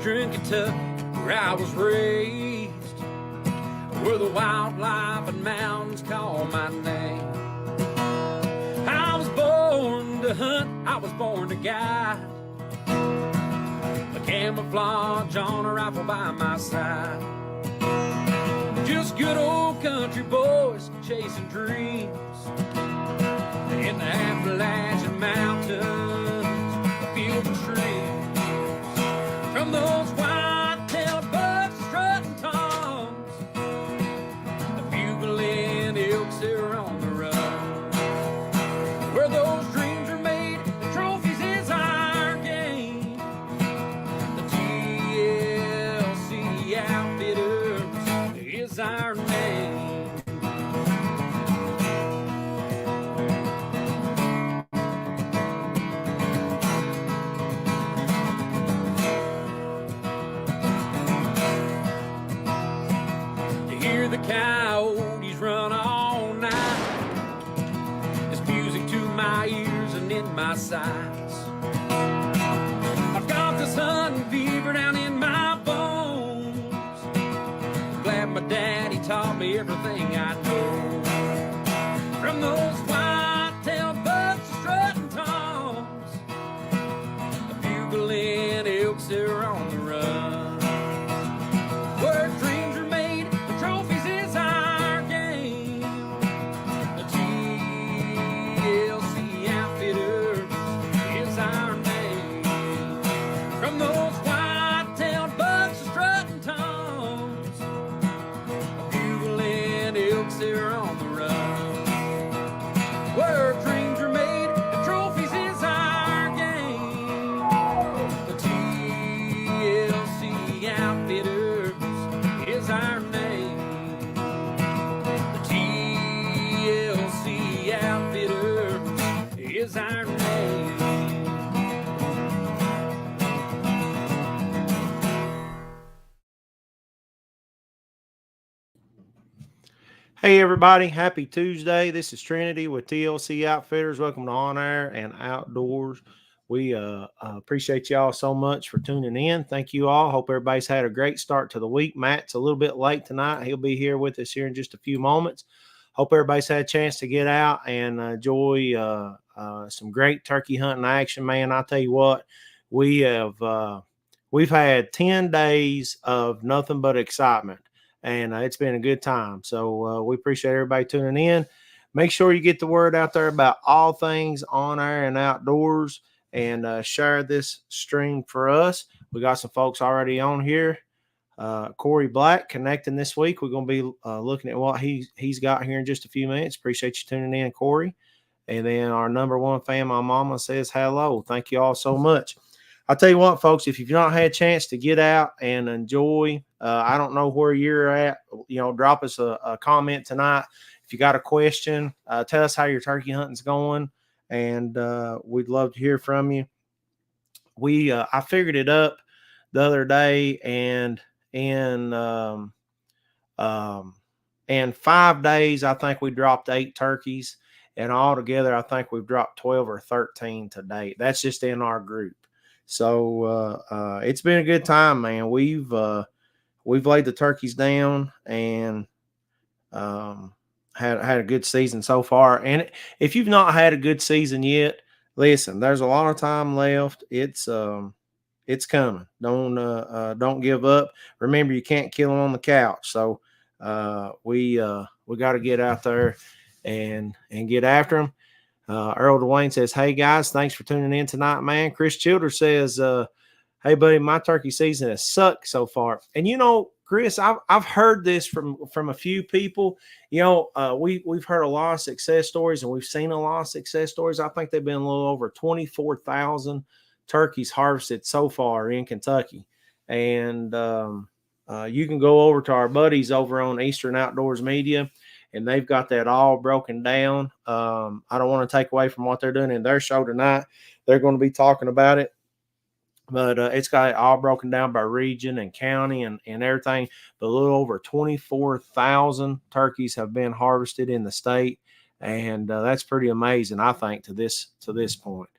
Eastern Kentucky, where I was raised, where the wildlife and mountains call my name. I was born to hunt, I was born to guide, a camouflage on a rifle by my side. Just good old country boys chasing dreams in the Appalachian Mountains, a field of trees. From those white-tailed bucks strutting toms, the bugling elks that are on the run. Where those dreams are made, the trophies is our game. The TLC Outfitters is our name. The coyotes run all night. It's music to my ears and in my sights. I've got this hunting fever down in my bones. Glad my daddy taught me everything I know. From those white-tailed bucks strutting toms, the bugling elks that are on the run. Where dreams are made, the trophies is our game. The TLC Outfitters is our name. From those white-tailed bucks strutting toms, a bugling elks that are on the run. Where dreams are made, the trophies is our game. The TLC Outfitters is our name. The TLC Outfitter is our name. Hey everybody, happy Tuesday. This is Trinity with TLC Outfitters. Welcome to On Air and Outdoors. We appreciate y'all so much for tuning in. Thank you all. Hope everybody's had a great start to the week. Matt's a little bit late tonight. He'll be here with us here in just a few moments. Hope everybody's had a chance to get out and enjoy some great turkey hunting action. Man, I tell you what, we've had 10 days of nothing but excitement, and it's been a good time. So we appreciate everybody tuning in. Make sure you get the word out there about all things on air and outdoors, and share this stream for us. We got some folks already on here. Corey Black connecting this week. We're going to be looking at what he's got here in just a few minutes. Appreciate you tuning in, Corey. And then our number one fan, my mama, says hello. Thank you all so much. I'll tell you what, folks, if you've not had a chance to get out and enjoy, I don't know where you're at, drop us a comment tonight. If you got a question, tell us how your turkey hunting's going, and we'd love to hear from you. I figured it up the other day, and in 5 days, I think we dropped 8 turkeys, and altogether, I think we've dropped 12 or 13 to date. That's just in our group. So it's been a good time, man. We've laid the turkeys down and had a good season so far. And if you've not had a good season yet, listen, there's a lot of time left. It's coming. Don't give up. Remember, you can't kill them on the couch. So we got to get out there and get after them. Earl Dwayne says, "Hey guys, thanks for tuning in tonight, man." Chris Childers says, "Hey buddy, my turkey season has sucked so far." And Chris, I've heard this from a few people. We've heard a lot of success stories, and we've seen a lot of success stories. I think they've been a little over 24,000 turkeys harvested so far in Kentucky. And you can go over to our buddies over on Eastern Outdoors Media, and they've got that all broken down. I don't want to take away from what they're doing in their show tonight. They're going to be talking about it. But it's got it all broken down by region and county and everything. But a little over 24,000 turkeys have been harvested in the state. And that's pretty amazing, I think, to this point.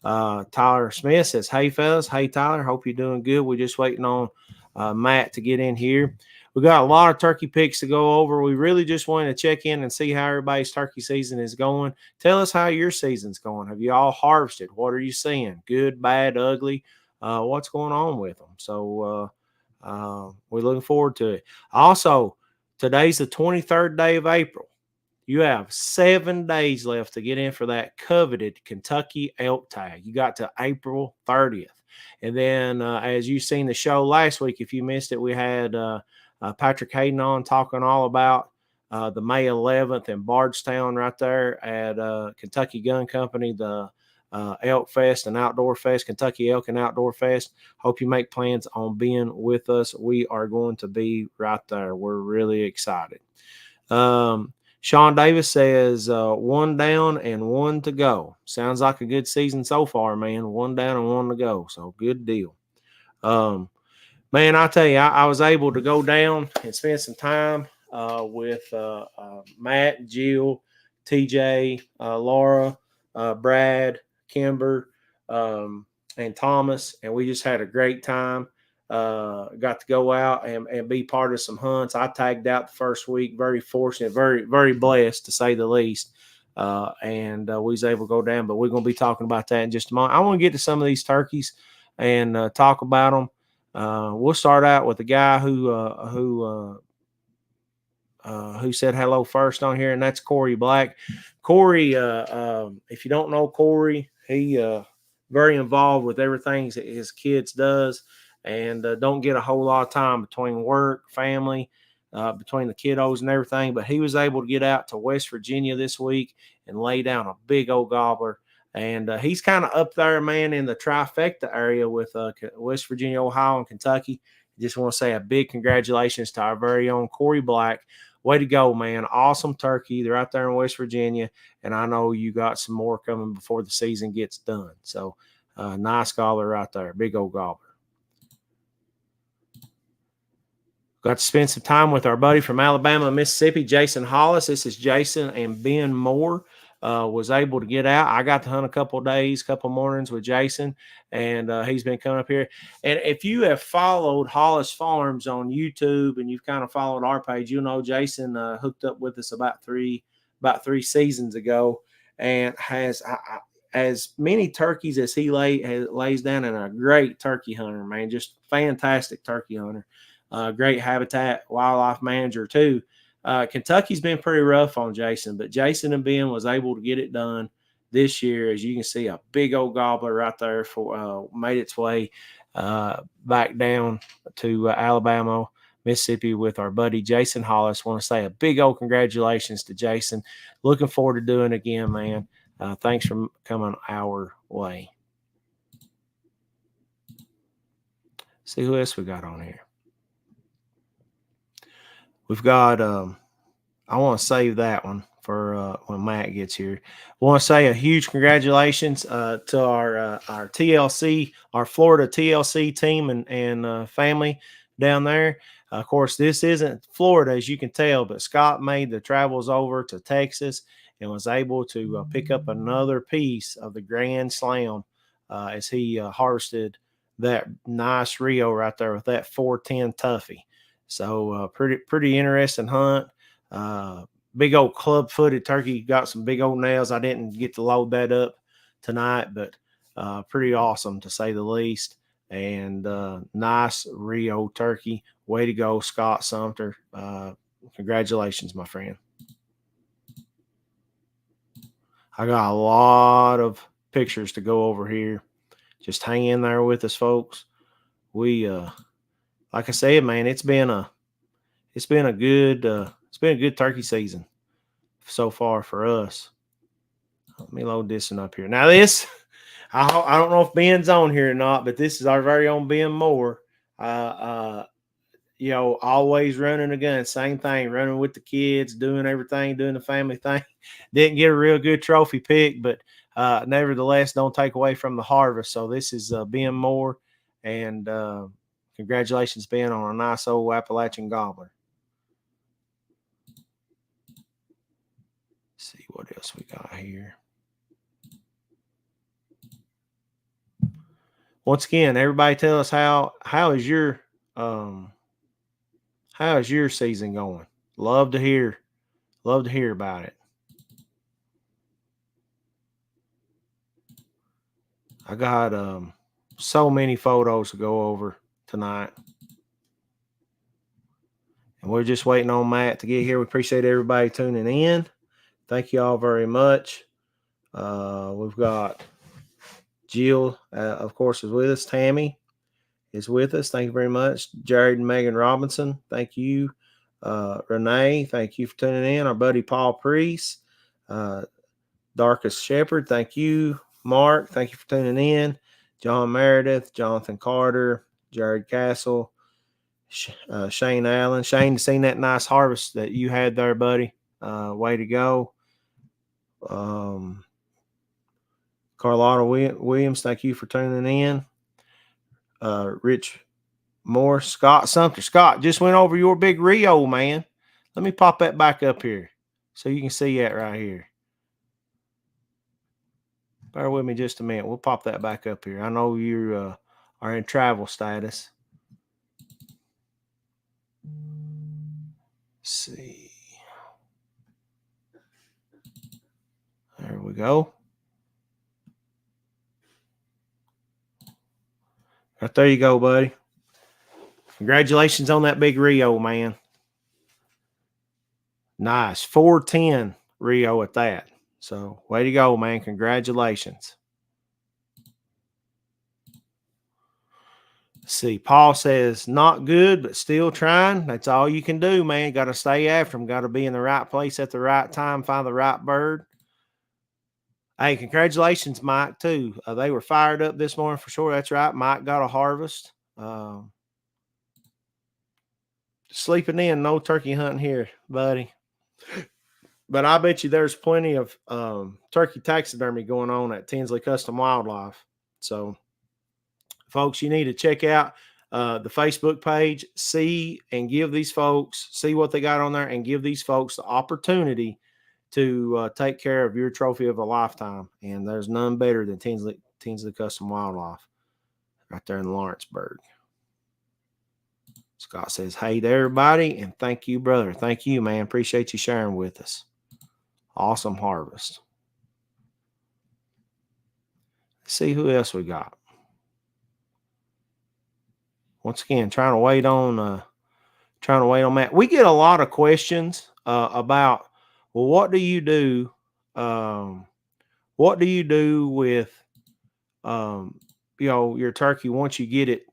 Tyler Smith says, "Hey fellas, hey Tyler, hope you're doing good. We're just waiting on Matt to get in here. We got a lot of turkey picks to go over. We really just wanted to check in and see how everybody's turkey season is going. Tell us how your season's going. Have you all harvested? What are you seeing? Good, bad, ugly? What's going on with them?" So we're looking forward to it. Also, today's the 23rd day of April. You have 7 days left to get in for that coveted Kentucky elk tag. You got to April 30th. And then, as you seen the show last week, if you missed it, we had Patrick Hayden on talking all about the May 11th in Bardstown right there at Kentucky Gun Company, the Elk Fest and Outdoor Fest, Kentucky Elk and Outdoor Fest. Hope you make plans on being with us. We are going to be right there. We're really excited. Sean Davis says, 1 down and 1 to go. Sounds like a good season so far, man. 1 down and 1 to go. So good deal. Man, I tell you, I was able to go down and spend some time with Matt, Jill, TJ, Laura, Brad, Kimber, and Thomas, and we just had a great time. Got to go out and be part of some hunts. I tagged out the first week. Very fortunate, very, very blessed to say the least. And we was able to go down, but we're going to be talking about that in just a moment. I want to get to some of these turkeys and talk about them. We'll start out with the guy who said hello first on here, and that's Corey Black. Corey, if you don't know Corey, he very involved with everything his kids does, and don't get a whole lot of time between work, family, between the kiddos and everything. But he was able to get out to West Virginia this week and lay down a big old gobbler. And he's kind of up there, man, in the trifecta area with West Virginia, Ohio, and Kentucky. Just want to say a big congratulations to our very own Corey Black. Way to go, man. Awesome turkey. They're out there in West Virginia, and I know you got some more coming before the season gets done. So nice gobbler right there. Big old gobbler. Got to spend some time with our buddy from Alabama, Mississippi, Jason Hollis. This is Jason and Ben Moore. Was able to get out. I got to hunt a couple of days, couple of mornings with Jason, and he's been coming up here. And if you have followed Hollis Farms on YouTube and you've kind of followed our page, you know Jason hooked up with us about three seasons ago, and has as many turkeys as he lays down, and a great turkey hunter, man, just fantastic turkey hunter. Great habitat wildlife manager too. Kentucky's been pretty rough on Jason, but Jason and Ben was able to get it done this year. As you can see, a big old gobbler right there for made its way back down to Alabama, Mississippi with our buddy Jason Hollis. Want to say a big old congratulations to Jason. Looking forward to doing it again, man. Thanks for coming our way. See who else we got on here. We've got, I want to save that one for when Matt gets here. I want to say a huge congratulations to our TLC, our Florida TLC team and family down there. Of course, this isn't Florida, as you can tell, but Scott made the travels over to Texas and was able to pick up another piece of the Grand Slam as he harvested that nice Rio right there with that 410 Tuffy. So pretty interesting hunt. Big old club-footed turkey. Got some big old nails. I didn't get to load that up tonight, but pretty awesome to say the least. And nice Rio turkey. Way to go, Scott Sumter. Congratulations, my friend. I got a lot of pictures to go over here. Just hang in there with us, folks. We like I said, man, it's been a good turkey season so far for us. Let me load this one up here. Now this, I don't know if Ben's on here or not, but this is our very own Ben Moore. Always running a gun, same thing, running with the kids, doing everything, doing the family thing. Didn't get a real good trophy pick, but nevertheless, don't take away from the harvest. So this is Ben Moore, and congratulations, Ben, on a nice old Appalachian gobbler. Let's see what else we got here. Once again, everybody tell us um how is your season going? Love to hear about it. I got so many photos to go over tonight. And we're just waiting on Matt to get here. We appreciate everybody tuning in. Thank you all very much. We've got Jill, of course, is with us. Tammy is with us. Thank you very much. Jared and Megan Robinson, thank you. Renee, thank you for tuning in. Our buddy Paul Priest, Darkest Shepherd, thank you. Mark, thank you for tuning in. John Meredith, Jonathan Carter, Jared Castle, Shane Allen. Shane, seen that nice harvest that you had there, buddy. Way to go. Carlotta Williams, thank you for tuning in. Rich Moore, Scott Sumter. Scott, just went over your big Rio, man. Let me pop that back up here so you can see that right here. Bear with me just a minute. We'll pop that back up here. I know you are in travel status. Let's see. There we go. Right there you go, buddy. Congratulations on that big Rio, man. Nice. 410 Rio at that. So, way to go, man. Congratulations. Let's see. Paul says, not good, but still trying. That's all you can do, man. Got to stay after them. Got to be in the right place at the right time, find the right bird. Hey, congratulations, Mike, too. They were fired up this morning for sure. That's right. Mike got a harvest. Sleeping in, no turkey hunting here, buddy. But I bet you there's plenty of turkey taxidermy going on at Tinsley Custom Wildlife. So, folks, you need to check out the Facebook page, see what they got on there, and give these folks the opportunity to take care of your trophy of a lifetime. And there's none better than Tinsley Custom Wildlife right there in Lawrenceburg. Scott says, hey to everybody, and thank you, brother. Thank you, man. Appreciate you sharing with us. Awesome harvest. Let's see who else we got. Once again, trying to wait on Matt. We get a lot of questions about, well, what do you do? What do you do with, your turkey once you get it,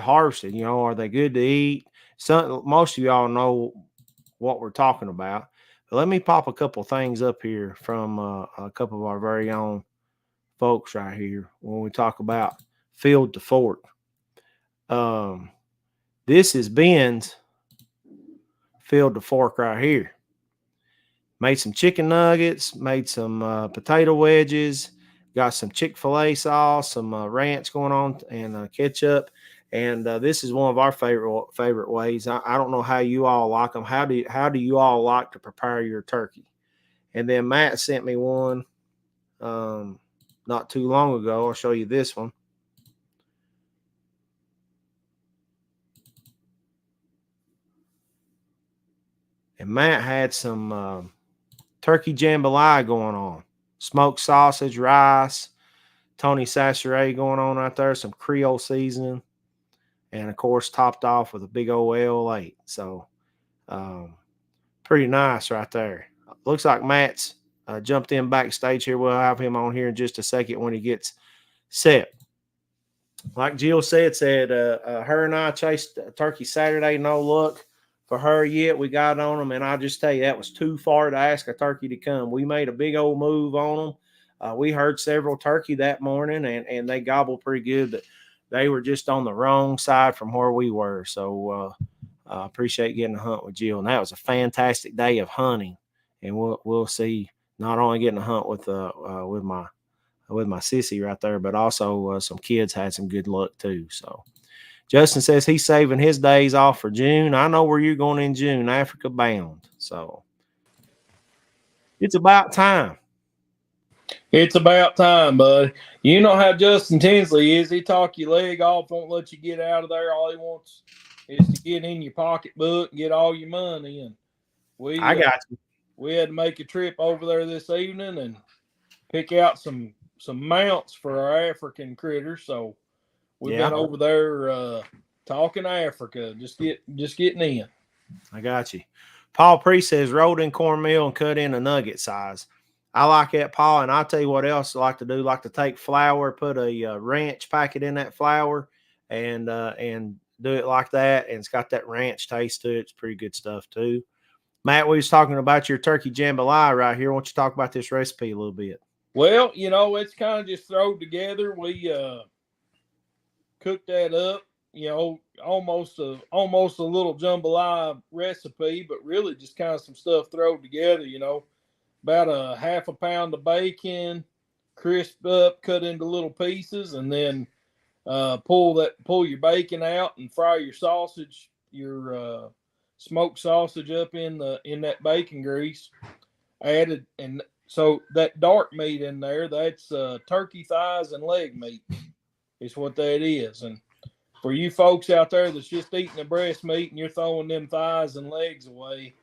harvested? Are they good to eat? Most of y'all know what we're talking about. But let me pop a couple things up here from a couple of our very own folks right here when we talk about field to fork. This is Ben's field to fork right here. Made some chicken nuggets, made some potato wedges, got some Chick-fil-A sauce, some ranch going on, and ketchup. And this is one of our favorite ways. I don't know how you all like them. How do you all like to prepare your turkey? And then Matt sent me one not too long ago. I'll show you this one. And Matt had some turkey jambalaya going on. Smoked sausage, rice, Tony Sasseray going on right there, some Creole seasoning, and of course topped off with a big old L8. So pretty nice right there. Looks like Matt's jumped in backstage here. We'll have him on here in just a second when he gets set. Like Jill said, her and I chased turkey Saturday. No luck for her yet. We got on them, and I'll just tell you, that was too far to ask a turkey to come. We made a big old move on them. We heard several turkey that morning, and they gobbled pretty good, but they were just on the wrong side from where we were. So I appreciate getting to hunt with Jill, and that was a fantastic day of hunting. And we'll see, not only getting to hunt with my sissy right there, but also some kids had some good luck too. So Justin says he's saving his days off for June. I know where you're going in June, Africa bound. So it's about time. It's about time, bud. You know how Justin Tinsley is. He talk your leg off, won't let you get out of there. All he wants is to get in your pocketbook and get all your money in. I We got you. we had to make a trip over there this evening and pick out some mounts for our African critters. So we've Yeah, been over there talking Africa, just getting in. I got you. Paul Priest says rolled in cornmeal and cut in a nugget size. I like that, Paul. And I'll tell you what else I like to do. Like to take flour, put a ranch packet in that flour, and do it like that. And it's got that ranch taste to it. It's pretty good stuff too. Matt, we was talking about your turkey jambalaya right here. Why don't you talk about this recipe a little bit? Well, it's kind of just thrown together. We cooked that up, almost a little jambalaya recipe, but really just kind of some stuff thrown together. About a half a pound of bacon, crisp up, cut into little pieces, and then pull your bacon out and fry your sausage, your smoked sausage up in that bacon grease. Added, and so that dark meat in there, that's turkey thighs and leg meat is what that is. And for you folks out there that's just eating the breast meat and you're throwing them thighs and legs away,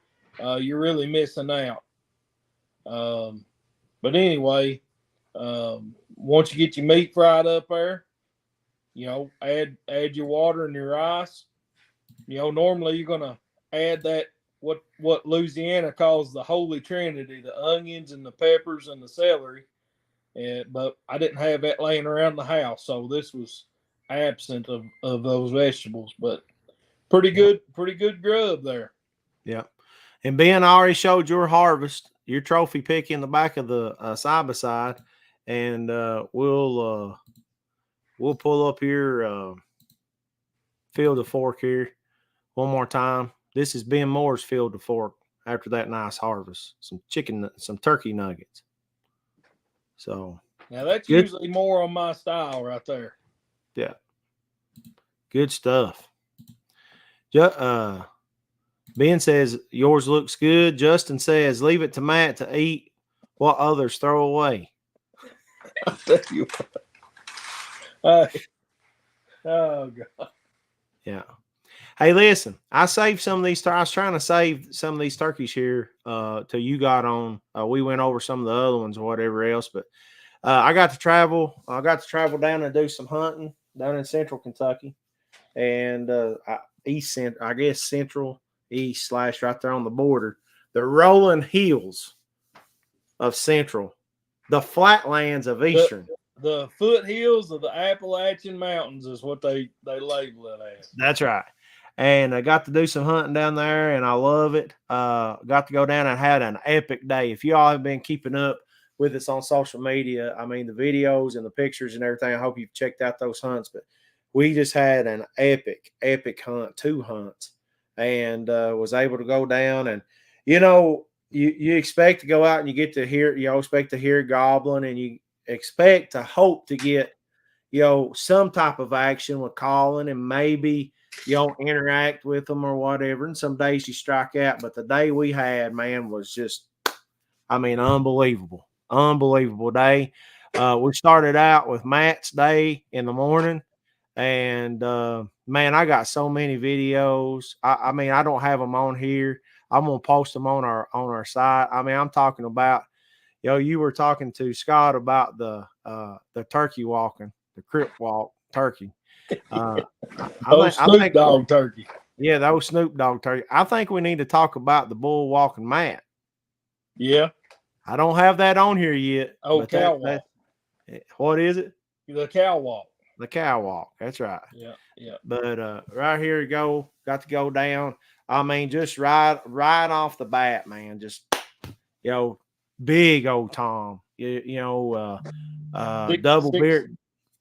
you're really missing out. But anyway, once you get your meat fried up there, add your water and your rice. Normally you're gonna add that what Louisiana calls the Holy Trinity, the onions and the peppers and the celery. But I didn't have that laying around the house, so this was absent of those vegetables. But pretty good grub there. Yeah. And Ben, I already showed your harvest, your trophy pick in the back of the side by side, and we'll pull up here field of fork here one more time. This is Ben Moore's field of fork after that nice harvest. Some turkey nuggets. So now that's good. Usually more on my style right there. Yeah. Good stuff. Ben says yours looks good. Justin says leave it to Matt to eat what others throw away. I'll tell you what. Oh God. Yeah. Hey, listen, I saved some of these. I was trying to save some of these turkeys here till you got on. We went over some of the other ones or whatever else, but I got to travel. I got to travel down and do some hunting down in Central Kentucky and Central East / right there on the border, the rolling hills of Central, the flatlands of Eastern. The foothills of the Appalachian Mountains is what they label it as. That's right. And I got to do some hunting down there, and I love it. Got to go down and had an epic day. If you all have been keeping up with us on social media, I mean, the videos and the pictures and everything, I hope you've checked out those hunts. But we just had an epic hunt, 2 hunts, and was able to go down. And, you expect to go out and you get to hear, expect to hear gobbling, and you expect to hope to get, some type of action with calling, and maybe interact with them or whatever. And some days you strike out, but the day we had, man, was just, unbelievable day. We started out with Matt's day in the morning, and man, I got so many videos. I don't have them on here. I'm gonna post them on our site. I'm talking about, you were talking to Scott about the turkey walking, the crip walk turkey. Snoop Dogg turkey. Yeah, that was Snoop Dogg turkey. I think we need to talk about the bull walking Matt. Yeah. I don't have that on here yet. Oh, cow walk. What is it? The cow walk. The cow walk. That's right. Yeah. But right here you go. Got to go down. Just right off the bat, man. Just big old Tom. Double beard.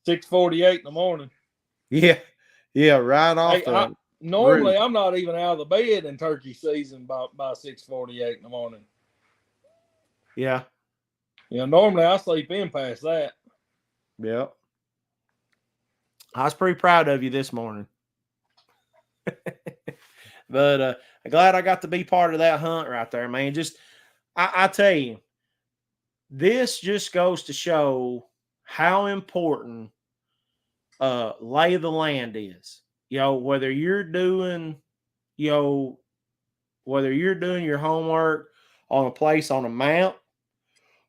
6:48 in the morning. Yeah, right off. Normally, I'm not even out of the bed in turkey season by 6:48 in the morning. Yeah. Normally I sleep in past that. Yeah. I was pretty proud of you this morning. But I'm glad I got to be part of that hunt right there, man. Just, I tell you, this just goes to show how important lay of the land is. Whether you're doing, whether you're doing your homework on a place on a map,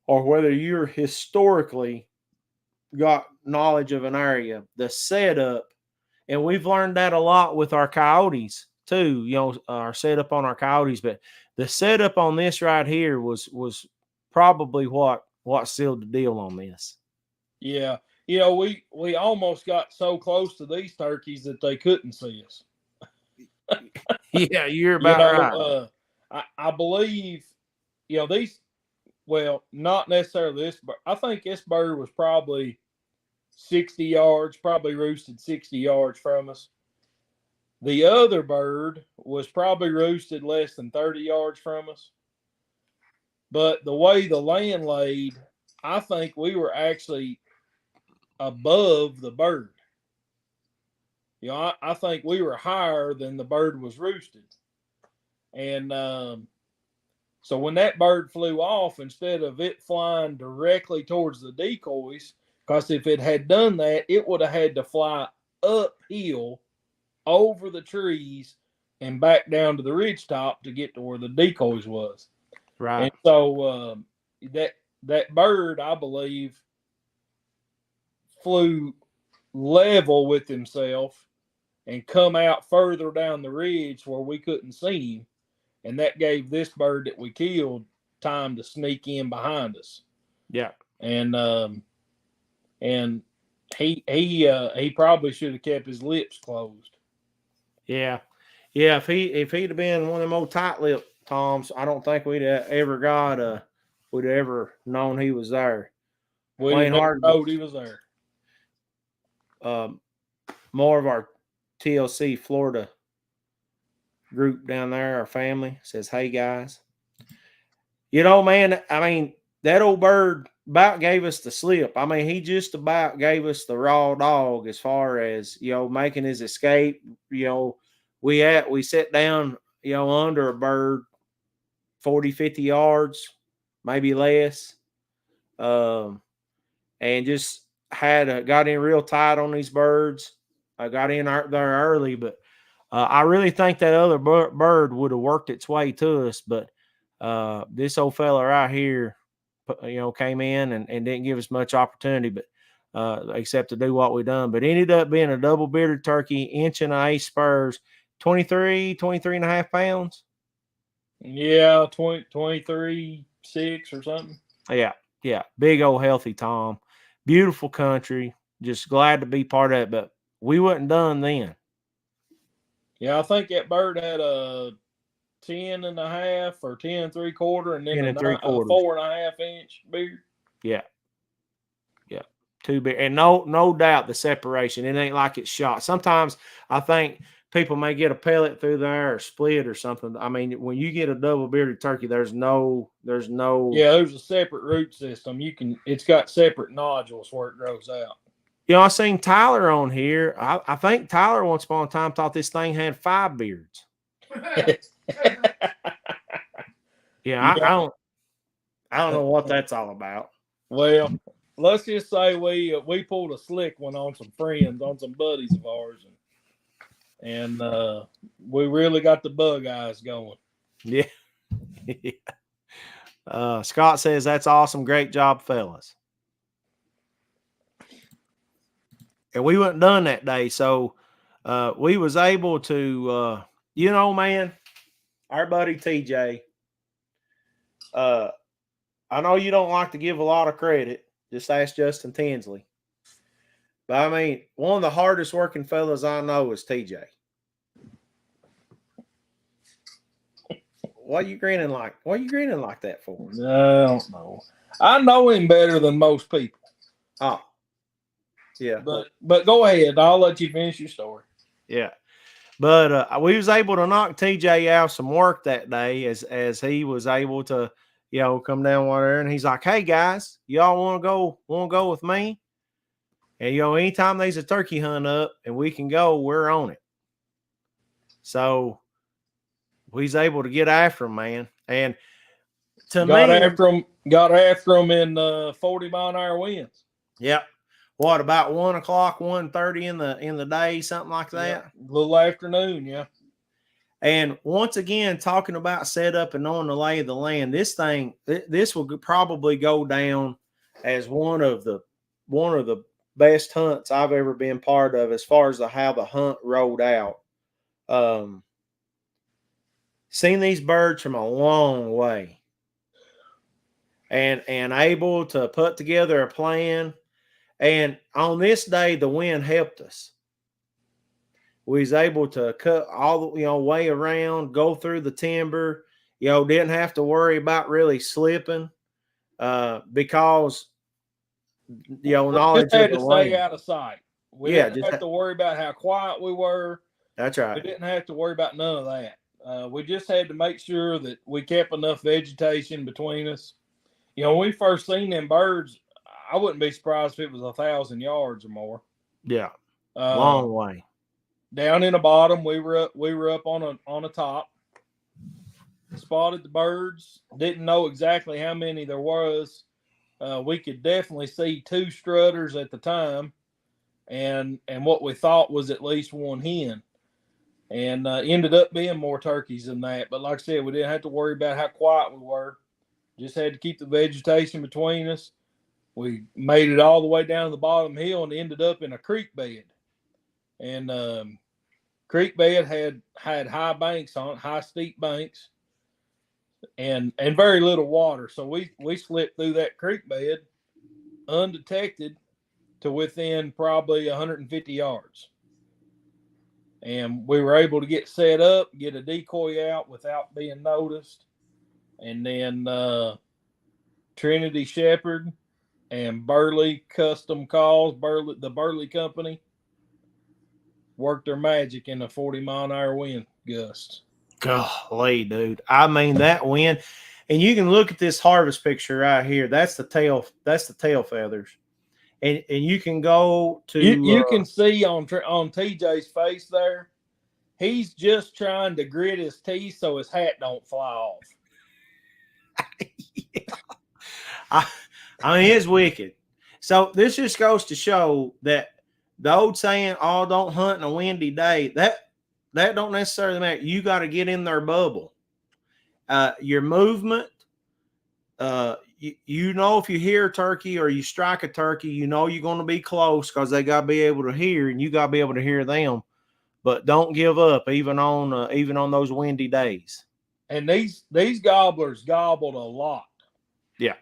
or whether you're historically got knowledge of an area, the setup, and we've learned that a lot with our coyotes too, our setup on our coyotes, but the setup on this right here was probably what sealed the deal on this. Yeah. We almost got so close to these turkeys that they couldn't see us. Yeah, you're about right. I believe, these, well, not necessarily this, but I think this bird was probably 60 yards, probably roosted 60 yards from us. The other bird was probably roosted less than 30 yards from us. But the way the land laid, I think we were actually above the bird. I think we were higher than the bird was roosted. And so when that bird flew off, instead of it flying directly towards the decoys, because if it had done that, it would have had to fly uphill over the trees and back down to the ridge top to get to where the decoys was. Right. And so that bird, I believe, flew level with himself and come out further down the ridge where we couldn't see him. And that gave this bird that we killed time to sneak in behind us. Yeah. And he probably should have kept his lips closed. Yeah. Yeah. If he'd have been one of them old tight lip toms, I don't think we'd have ever would have ever known he was there. We never known he was there. More of our TLC Florida group down there, our family, says, "Hey guys, man, I mean, that old bird about gave us the slip. I mean, he just about gave us the raw dog as far as, making his escape. We sat down, under a bird 40, 50 yards, maybe less. And just got in real tight on these birds. I got in there early, but I really think that other bird would have worked its way to us. But this old fella right here, came in and didn't give us much opportunity, but except to do what we done. But ended up being a double bearded turkey, inch and an eighth spurs, 23 and a half pounds. Yeah, 23, 6 or something. Yeah. Big old healthy Tom. Beautiful country. Just glad to be part of it. But we wasn't done then. Yeah, I think that bird had a 10 and a half or 10 and 3/4, and then a 4 and a half inch beard. Yeah. Too big. And no doubt the separation. It ain't like it's shot. Sometimes I think people may get a pellet through there or split or something. I mean, when you get a double bearded turkey, there's no. Yeah, there's a separate root system. It's got separate nodules where it grows out. I seen Tyler on here. I think Tyler once upon a time thought this thing had 5 beards. Yeah. I don't know what that's all about. Well, let's just say we pulled a slick one on some friends, on some buddies of ours, and we really got the bug eyes going. Yeah. Scott says that's awesome. Great job, fellas. And we wasn't done that day, so we was able to, man, our buddy TJ. I know you don't like to give a lot of credit. Just ask Justin Tinsley. But I mean, one of the hardest working fellas I know is TJ. What are you grinning like? What are you grinning like that for? I don't know. I know him better than most people. Oh, yeah. But go ahead. I'll let you finish your story. Yeah. But we was able to knock TJ out some work that day as he was able to, come down water, and he's like, "Hey guys, y'all want to go with me?" And anytime there's a turkey hunt up and we can go, we're on it. So we's able to get after him, man. And to got me, after them in 40-mile-an-hour winds. Yep. What about 1 o'clock, 1:30 in the day, something like that? Yeah, little afternoon, yeah. And once again, talking about setup and knowing the lay of the land, this will probably go down as one of the best hunts I've ever been part of, as far as how the hunt rolled out. Seen these birds from a long way, and able to put together a plan. And on this day, the wind helped us. We was able to cut all the way around, go through the timber. Didn't have to worry about really slipping because knowledge just had of to the stay land. out of sight. We Yeah, didn't have to worry about how quiet we were. That's right. We didn't have to worry about none of that. We just had to make sure that we kept enough vegetation between us. When we first seen them birds, I wouldn't be surprised if it was 1,000 yards or more. Yeah, long way. Down in the bottom, we were up on a top. Spotted the birds. Didn't know exactly how many there was. We could definitely see 2 strutters at the time, and what we thought was at least 1 hen. And ended up being more turkeys than that. But like I said, we didn't have to worry about how quiet we were. Just had to keep the vegetation between us. We made it all the way down the bottom hill and ended up in a creek bed. And creek bed had high banks on it, high steep banks, and very little water. So we slipped through that creek bed undetected to within probably 150 yards. And we were able to get set up, get a decoy out without being noticed. And then Trinity Shepherd and Burley Custom Calls, the Burley Company, worked their magic in the 40-mile-an-hour wind gusts. Golly, dude. I mean, that wind. And you can look at this harvest picture right here. That's the tail feathers. And you can go to you can see on TJ's face there, he's just trying to grit his teeth so his hat don't fly off. Yeah. I mean, it's wicked. So this just goes to show that the old saying, "Oh, don't hunt in a windy day," that don't necessarily matter. You got to get in their bubble. Your movement, if you hear a turkey or you strike a turkey, you're going to be close because they got to be able to hear, and you got to be able to hear them. But don't give up, even on those windy days. And these gobblers gobbled a lot. Yeah,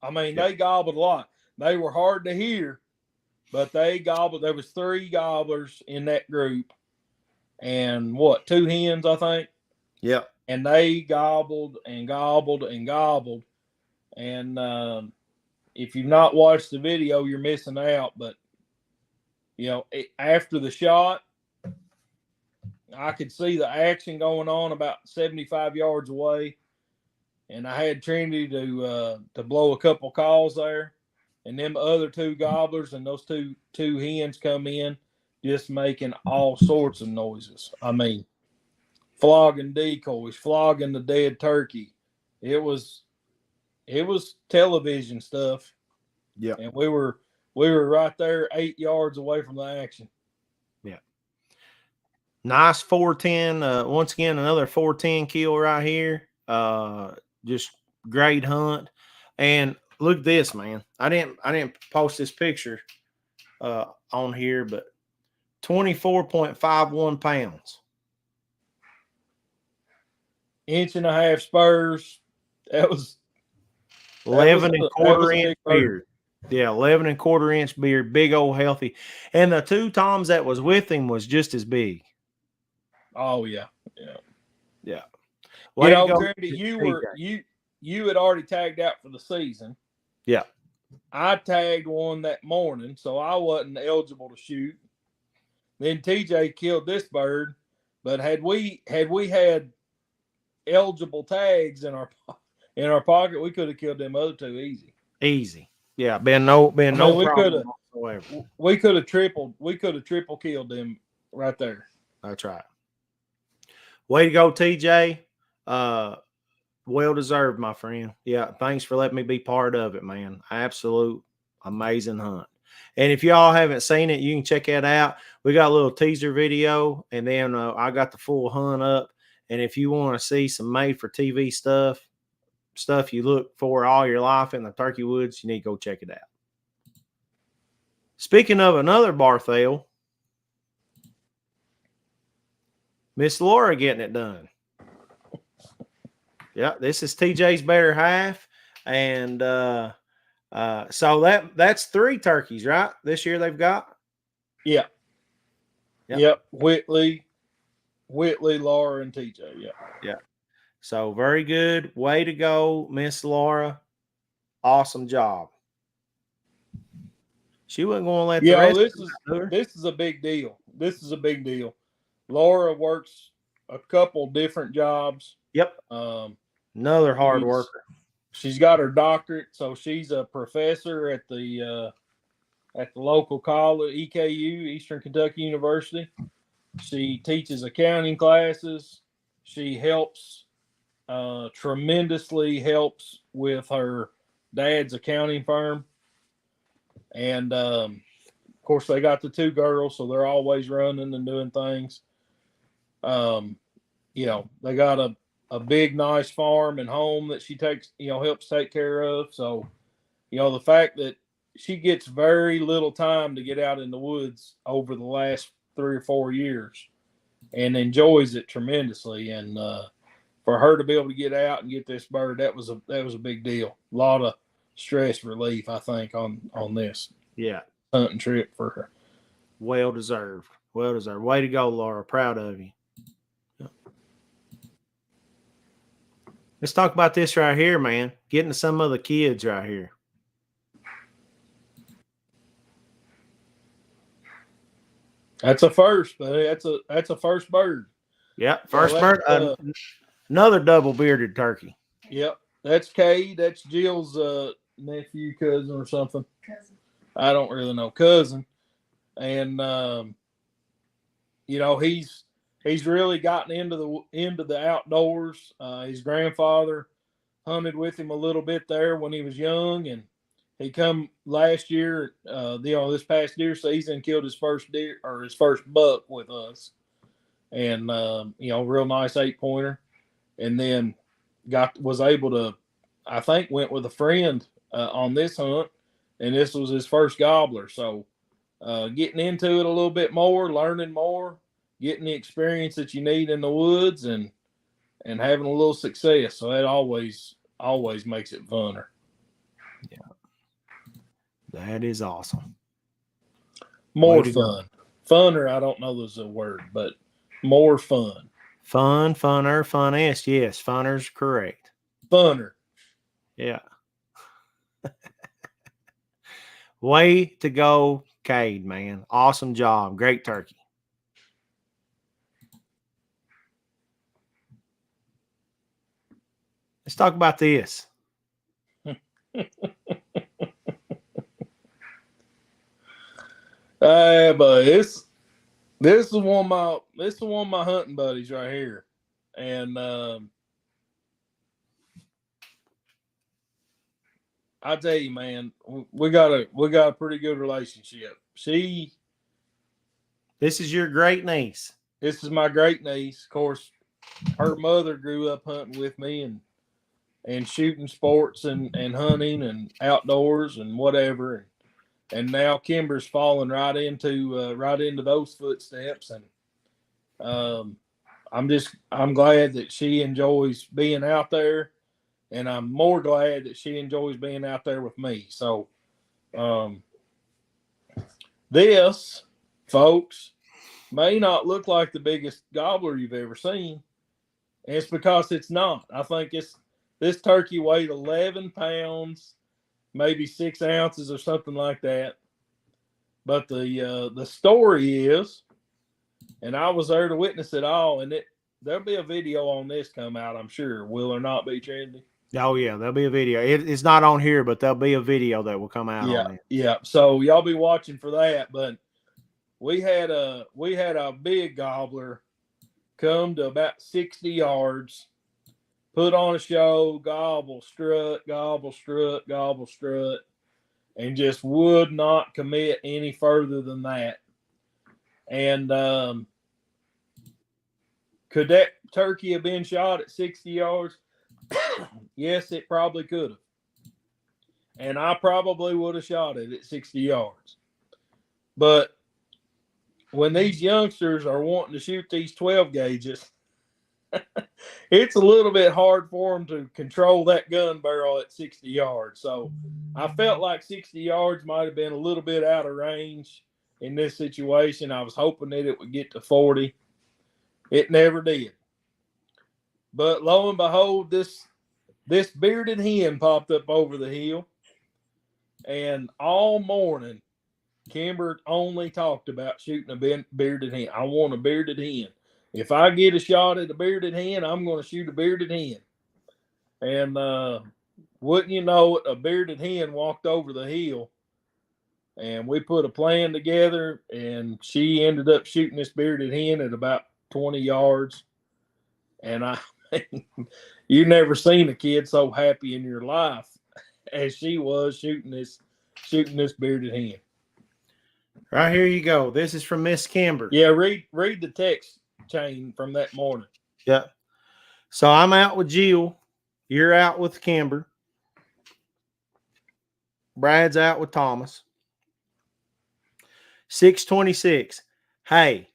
I mean, they gobbled a lot. They were hard to hear, but they gobbled. There was 3 gobblers in that group, and 2 hens, I think. Yeah. And they gobbled and gobbled and gobbled. And if you've not watched the video, you're missing out. But, after the shot, I could see the action going on about 75 yards away. And I had Trinity to blow a couple calls there. And them other 2 gobblers and those two hens come in just making all sorts of noises. I mean, flogging decoys, flogging the dead turkey. It was television stuff. Yeah. And we were right there 8 yards away from the action. Yeah. Nice 410. Once again, another 410 kill right here. Just great hunt. And look at this, man. I didn't post this picture on here, but 24.51 pounds. 1.5 spurs. That was 11 and quarter inch beard. Yeah, 11 and quarter inch beard, big old healthy. And the 2 toms that was with him was just as big. Oh yeah. Trinity, you had already tagged out for the season. Yeah. I tagged one that morning, so I wasn't eligible to shoot. Then TJ killed this bird, but had we had eligible tags in our pocket, we could have killed them other 2 easy. Easy. Yeah, been no problem whatsoever. We could have triple killed them right there. That's right. Way to go, TJ. Well deserved, my friend. Yeah, thanks for letting me be part of it, man. Absolute amazing hunt. And if y'all haven't seen it, you can check that out. We got a little teaser video, and then I got the full hunt up. And if you want to see some made for TV stuff you look for all your life in the turkey woods, you need to go check it out. Speaking of another Barthel, Miss Laura getting it done. Yeah, this is TJ's better half, and so that's 3 turkeys, right? This year they've got. Yeah. Yep. Whitley, Laura, and TJ. Yeah. Yeah. So very good. Way to go, Miss Laura. Awesome job. She wasn't going to let the rest. This is a big deal. This is a big deal. Laura works a couple different jobs. Yep. Another hard worker. She's got her doctorate, so she's a professor at the local college, EKU, Eastern Kentucky University. She teaches accounting classes. She helps tremendously helps with her dad's accounting firm. And of course, they got the 2 girls, so they're always running and doing things. You know, they got a big, nice farm and home that she takes, helps take care of. So, the fact that she gets very little time to get out in the woods over the last 3 or 4 years and enjoys it tremendously. And for her to be able to get out and get this bird, that was a big deal. A lot of stress relief, I think, on this hunting trip for her. Well deserved. Well deserved. Way to go, Laura. Proud of you. Let's talk about this right here, man. Getting to some of the kids right here. That's a first, buddy. That's a first bird. Yeah, first bird. Another double bearded turkey. Yep, that's Cade. That's Jill's nephew, cousin, or something. Cousin. I don't really know. Cousin, and he's really gotten into the outdoors. His grandfather hunted with him a little bit there when he was young, and he come last year, this past deer season, killed his first deer or his first buck with us, and real nice 8-pointer, and then was able to, I think, went with a friend on this hunt, and this was his first gobbler. So getting into it a little bit more, learning more, getting the experience that you need in the woods, and having a little success. So that always makes it funner. Yeah. That is awesome. More fun. Funner, I don't know there's a word, but more fun. Fun, funner, funnest. Yes, funner's correct. Funner. Yeah. Way to go, Cade, man. Awesome job. Great turkey. Let's talk about this. But this is one of my hunting buddies right here, and I tell you, man, we got a pretty good relationship. This is your great niece. This is my great niece. Of course, her mother grew up hunting with me and shooting sports and hunting and outdoors and whatever. And now Kimber's falling right into those footsteps. And I'm glad that she enjoys being out there, and I'm more glad that she enjoys being out there with me. So, this, folks, may not look like the biggest gobbler you've ever seen. And it's because it's not. I think this turkey weighed 11 pounds, maybe 6 ounces or something like that. But the story is, and I was there to witness it all, and there'll be a video on this come out, I'm sure. Will there not be, Trinity? Oh yeah, there'll be a video. It's not on here, but there'll be a video that will come out on it. Yeah. So y'all be watching for that. But we had a big gobbler come to about 60 yards, put on a show, gobble, strut, and just would not commit any further than that. And could that turkey have been shot at 60 yards? Yes, it probably could have. And I probably would have shot it at 60 yards. But when these youngsters are wanting to shoot these 12 gauges, it's a little bit hard for them to control that gun barrel at 60 yards. So I felt like 60 yards might have been a little bit out of range in this situation. I was hoping that it would get to 40. It never did. But lo and behold, this bearded hen popped up over the hill. And all morning, Kimber only talked about shooting a bearded hen. I want a bearded hen. If I get a shot at a bearded hen, I'm going to shoot a bearded hen. And wouldn't you know it, a bearded hen walked over the hill. And we put a plan together, and she ended up shooting this bearded hen at about 20 yards. And you never seen a kid so happy in your life as she was shooting this bearded hen. Right here you go. This is from Miss Kimber. Yeah, read the text chain from that morning. Yeah. So I'm out with Jill. You're out with Kimber. Brad's out with Thomas. 6:26. Hey,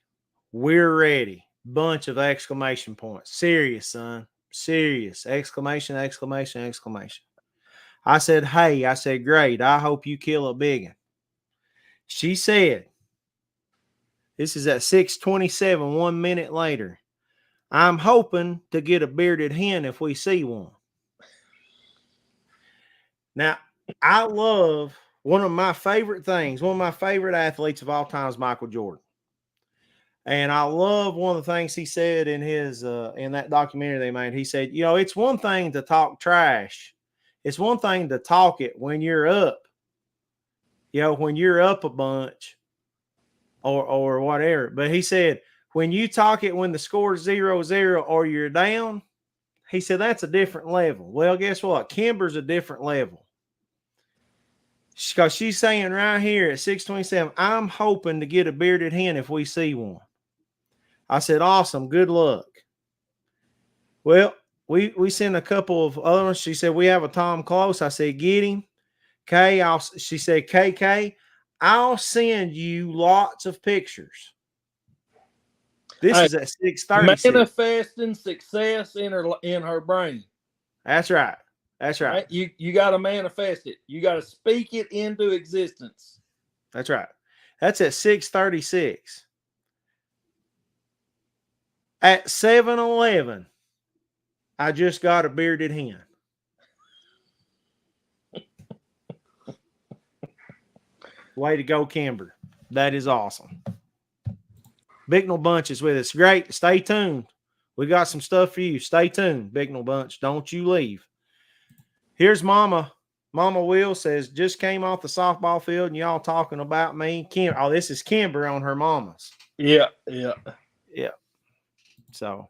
we're ready. Bunch of exclamation points. Serious, son. Serious. Exclamation, exclamation, exclamation. I said, hey, I said, great. I hope you kill a big one. She said, this is at 6:27, 1 minute later. I'm hoping to get a bearded hen if we see one. Now, I love one of my favorite things. One of my favorite athletes of all time is Michael Jordan. And I love one of the things he said in his in that documentary they made. He said, you know, it's one thing to talk trash. It's one thing to talk it when you're up. You know, when you're up a bunch or whatever. But he said, when you talk it when the score's 0-0 or you're down, he said that's a different level. Well, guess what? Kimber's a different level. Because she's saying right here at 6:27, I'm hoping to get a bearded hen if we see one. I said, awesome. Good luck. Well, we sent a couple of other ones. She said, we have a Tom Close. I said, get him. She said, KK, I'll send you lots of pictures. This is at 6:30. Manifesting success in her brain. That's right. That's right. You got to manifest it. You got to speak it into existence. That's right. That's at 6:36. At 7:11, I just got a bearded hen. Way to go, Kimber. That is awesome. Bicknell Bunch is with us. Great. Stay tuned. We got some stuff for you. Stay tuned, Bicknell Bunch. Don't you leave. Here's Mama. Mama Will says, just came off the softball field and y'all talking about me. This is Kimber on her mama's. Yeah. So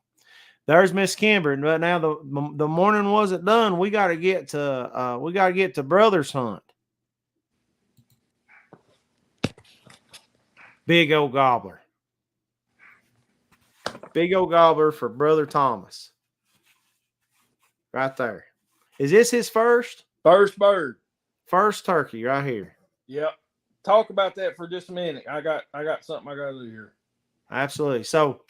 there's Miss Kimber. But now the morning wasn't done. We got to get to Brothers Hunt. Big old gobbler. Big old gobbler for Brother Thomas. Right there. Is this his first? First bird. First turkey right here. Yep. Talk about that for just a minute. I got something I got to do here. Absolutely. So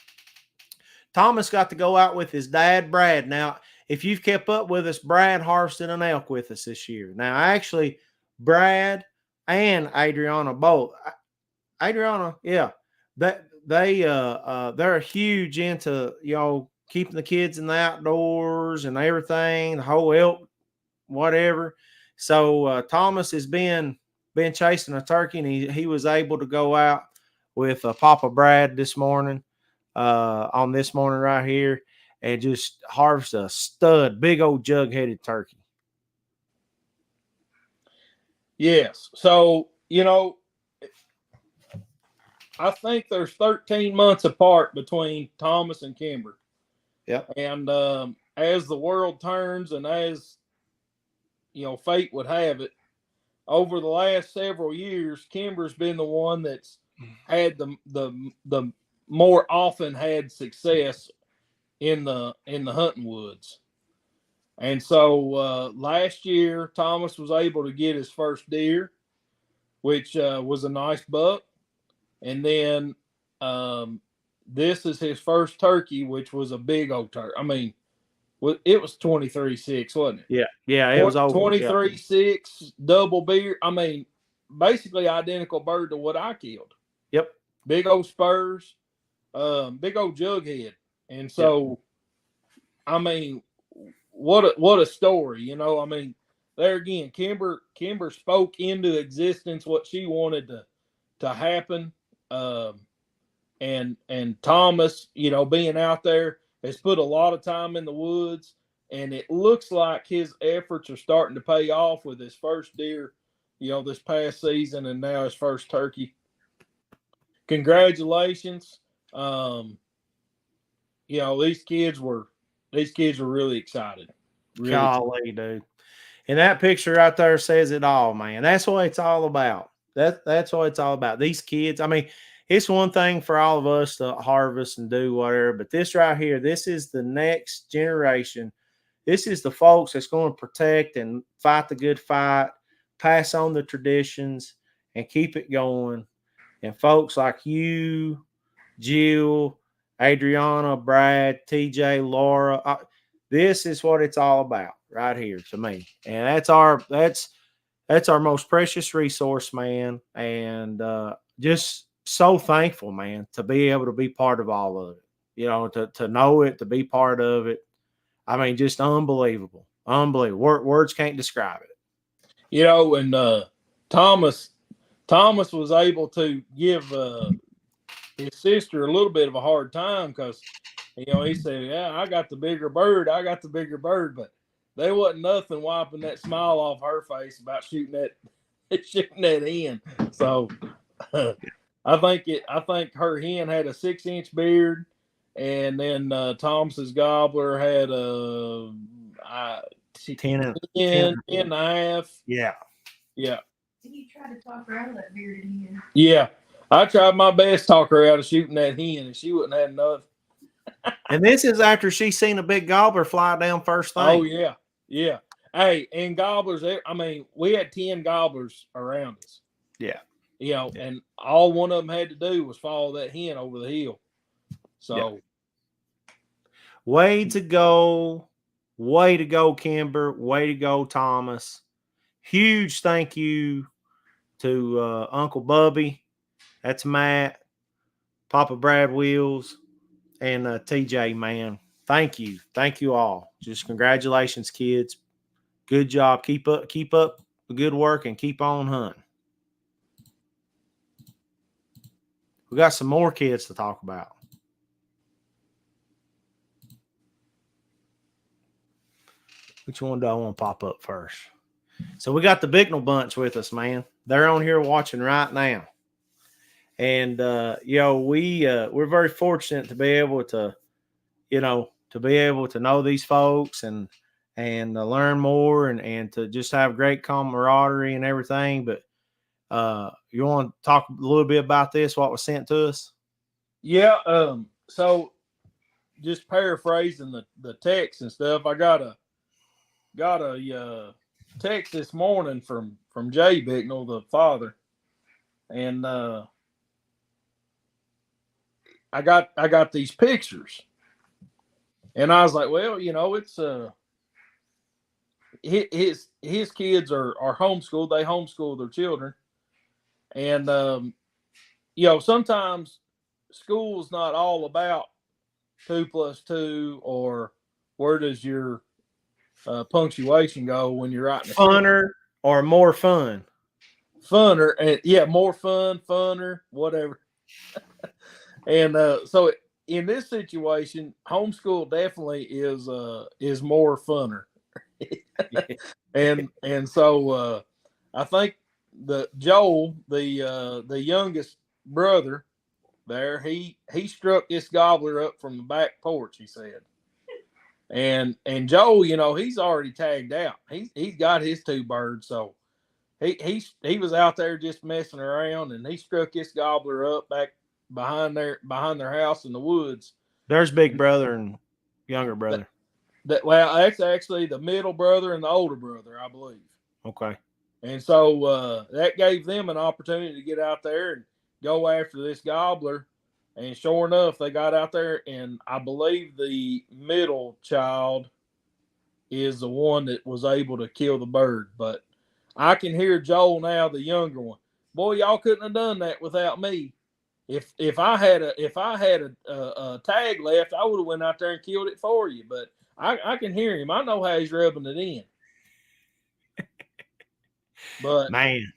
Thomas got to go out with his dad, Brad. Now, if you've kept up with us, Brad harvested an elk with us this year. Now, actually, Brad and Adriana both. Adriana, yeah. They're huge into, keeping the kids in the outdoors and everything, the whole elk, whatever. So Thomas has been chasing a turkey, and he was able to go out with Papa Brad this morning, on this morning right here, and just harvest a stud, big old jug-headed turkey. Yes. So, I think there's 13 months apart between Thomas and Kimber. Yep. And as the world turns and as, fate would have it, over the last several years, Kimber's been the one that's had the more often had success in the hunting woods. And so last year, Thomas was able to get his first deer, which was a nice buck. And then this is his first turkey, which was a big old turkey. I mean, it was 23.6, wasn't it? Yeah. Yeah. It was over. 23.6 double beard. I mean, basically identical bird to what I killed. Yep. Big old spurs, big old jughead. And so, I mean, what a story, I mean, there again, Kimber spoke into existence what she wanted to happen. And Thomas, being out there, has put a lot of time in the woods, and it looks like his efforts are starting to pay off with his first deer, this past season, and now his first turkey. Congratulations. These kids were really excited. Really. Golly, dude. And that picture right there says it all, man. That's what it's all about. That's what it's all about. These kids, I mean, it's one thing for all of us to harvest and do whatever, but this right here, this is the next generation. This is the folks that's going to protect and fight the good fight, pass on the traditions, and keep it going. And folks like you, Jill, Adriana, Brad, TJ, Laura, this is what it's all about right here to me. And that's our most precious resource, man. And just so thankful, man, to be able to be part of all of it, to know it, to be part of it. I mean, just unbelievable. Words can't describe it. And Thomas was able to give his sister a little bit of a hard time because, he said, yeah, I got the bigger bird. But there wasn't nothing wiping that smile off her face about shooting that hen. So I think her hen had a 6-inch beard, and then Thomas's gobbler had a 10 and a half. Yeah. Yeah. Did you try to talk her out of that bearded hen? Yeah. I tried my best to talk her out of shooting that hen, and she wouldn't have enough. And this is after she seen a big gobbler fly down first thing. Oh, yeah. Yeah. Hey, and gobblers, I mean, we had 10 gobblers around us. Yeah. And all one of them had to do was follow that hen over the hill. So. Way to go, Kimber. Way to go, Thomas. Huge thank you to Uncle Bubby. That's Matt, Papa Brad Wheels, and TJ, man. Thank you. Thank you all. Just congratulations, kids. Good job. Keep up the good work and keep on hunting. We got some more kids to talk about. Which one do I want to pop up first? So we got the Bicknell bunch with us, man. They're on here watching right now. And we're very fortunate to be able to, know these folks and learn more and to just have great camaraderie and everything. But you want to talk a little bit about this, what was sent to us? Yeah. So just paraphrasing the text and stuff, I got a text this morning from Jay Bicknell, the father, and I got these pictures, and I was like, well, it's his kids are homeschooled. They homeschool their children, and sometimes school's not all about 2 + 2 or where does your punctuation go when you're writing funner or more fun. Funner, and more fun, funner, whatever. And so in this situation, homeschool definitely is more funner. and so I think Joel, the youngest brother there, he struck this gobbler up from the back porch, he said. And Joe, he's already tagged out. He's got his 2 birds, so he was out there just messing around, and he struck this gobbler up back behind their house in the woods. There's big brother and younger brother. That's actually the middle brother and the older brother, I believe. Okay. And so that gave them an opportunity to get out there and go after this gobbler. And sure enough, they got out there, and I believe the middle child is the one that was able to kill the bird. But I can hear Joel now, the younger one. Boy, y'all couldn't have done that without me. If I had a tag left, I would have went out there and killed it for you. But I can hear him. I know how he's rubbing it in. But man,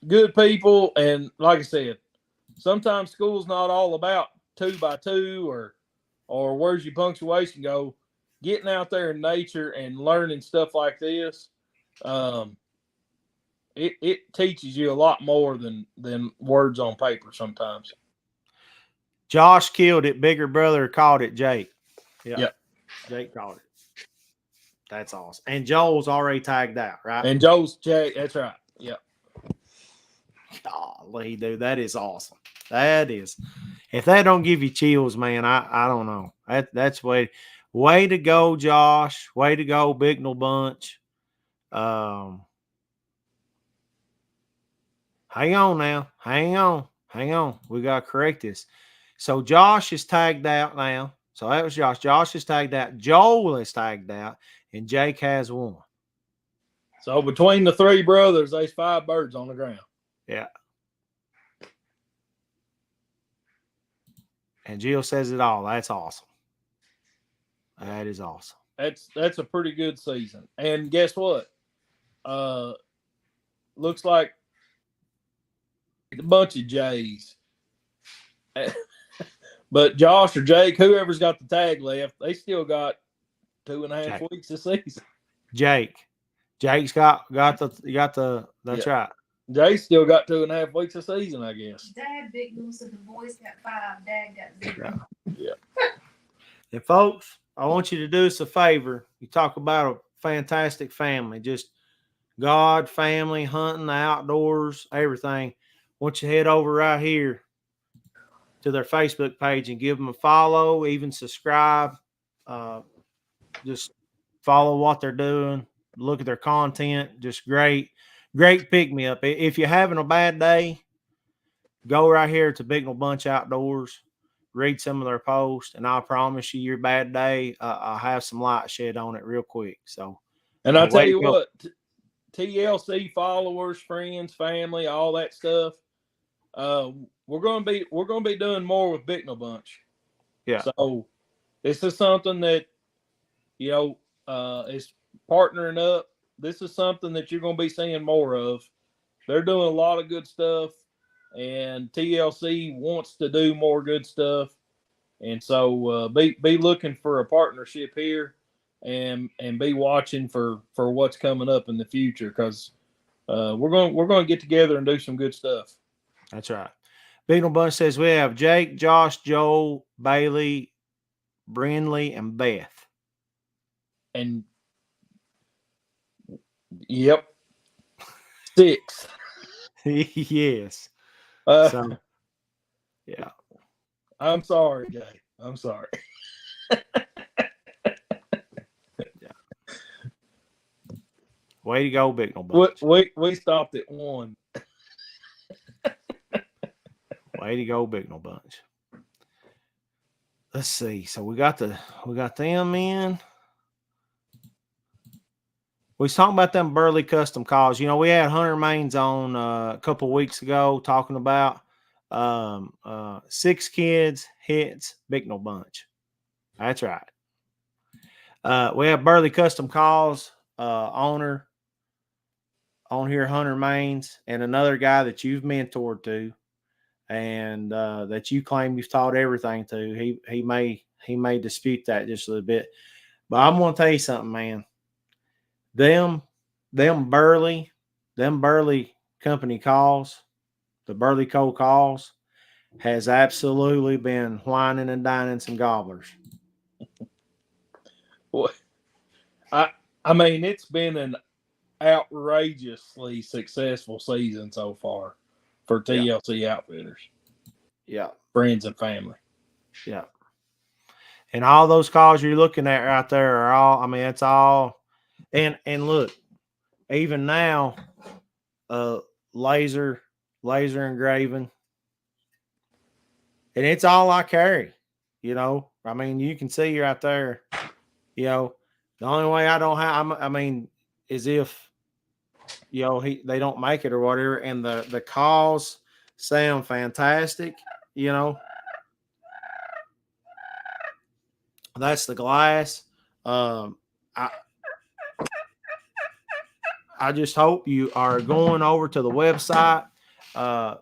good people, and like I said, sometimes school's not all about 2 by 2 or where's your punctuation go. Getting out there in nature and learning stuff like this, it teaches you a lot more than words on paper sometimes. Josh killed it. Bigger brother caught it. Jake. Yeah. Yep. Jake caught it. That's awesome. And Joel's already tagged out, right? And Joe's Jake. That's right. Yep. Golly, dude, that is awesome. That is. If that don't give you chills, man, I don't know. That's way to go, Josh. Way to go, Bignell Bunch. Hang on now. Hang on. We got to correct this. So Josh is tagged out now. So that was Josh. Josh is tagged out. Joel is tagged out. And Jake has 1. So between the 3 brothers, there's 5 birds on the ground. Yeah. And Jill says it all. That's awesome. That is awesome. That's a pretty good season. And guess what? Looks like a bunch of J's. But Josh or Jake, whoever's got the tag left, they still got 2.5 weeks of season. Jake's got the that's right. Jay still got 2.5 weeks of season, I guess. Dad, Big Moose, and the boys got 5. Dad got 0. Yeah. And folks, I want you to do us a favor. You talk about a fantastic family, just God, family, hunting, the outdoors, everything. I want you to head over right here to their Facebook page and give them a follow, even subscribe. Just follow what they're doing. Look at their content. Just great pick me up. If you're having a bad day, go right here to Bignell Bunch Outdoors, read some of their posts, and I promise you, your bad day, I'll have some light shed on it real quick. So, and I'll tell you what, TLC followers, friends, family, all that stuff. We're gonna be doing more with Bignell Bunch. Yeah. So this is something that is partnering up. This is something that you're going to be seeing more of. They're doing a lot of good stuff, and TLC wants to do more good stuff. And so be looking for a partnership here, and be watching for what's coming up in the future, because we're going to get together and do some good stuff. That's right. Bignell Bunch says we have Jake, Josh, Joel, Bailey, Brindley, and Beth. And yep, 6. Yes. So, yeah. I'm sorry, Jay. I'm sorry. Yeah. Way to go, Bignell Bunch. We stopped at 1. Way to go, Bignell Bunch. Let's see. So we got them in. We was talking about them Burley custom calls. We had Hunter Mains on a couple weeks ago talking about 6 kids hits Bignell Bunch. That's right. We have Burley Custom Calls owner on here, Hunter Mains, and another guy that you've mentored to, and that you claim you've taught everything to. He may dispute that just a little bit, but I'm gonna tell you something, man. Them Burley company calls, the Burley Co. calls, has absolutely been whining and dining some gobblers. I mean, it's been an outrageously successful season so far for TLC Outfitters. Yeah. Friends and family. Yeah. And all those calls you're looking at right there are all, I mean, it's all, and look, even now, laser engraving, and it's all I carry, I mean, you can see right there, the only way I don't have, I mean, is if, they don't make it or whatever, and the calls sound fantastic, that's the glass. I just hope you are going over to the website, the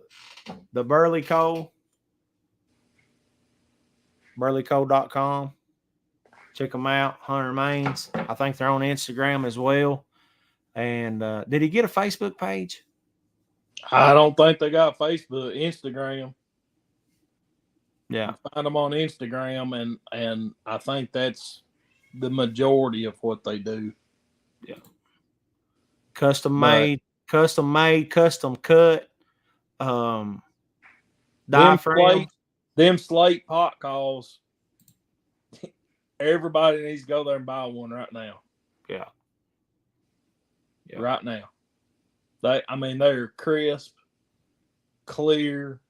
burleyco.com. Check them out. Hunter Mains. I think they're on Instagram as well. And did he get a Facebook page? I don't think they got Facebook, Instagram. Yeah. You find them on Instagram, and I think that's the majority of what they do. Yeah. Custom made, custom cut. Diaphragm. Them slate pot calls. Everybody needs to go there and buy one right now. Yeah. Right now. They're crisp, clear.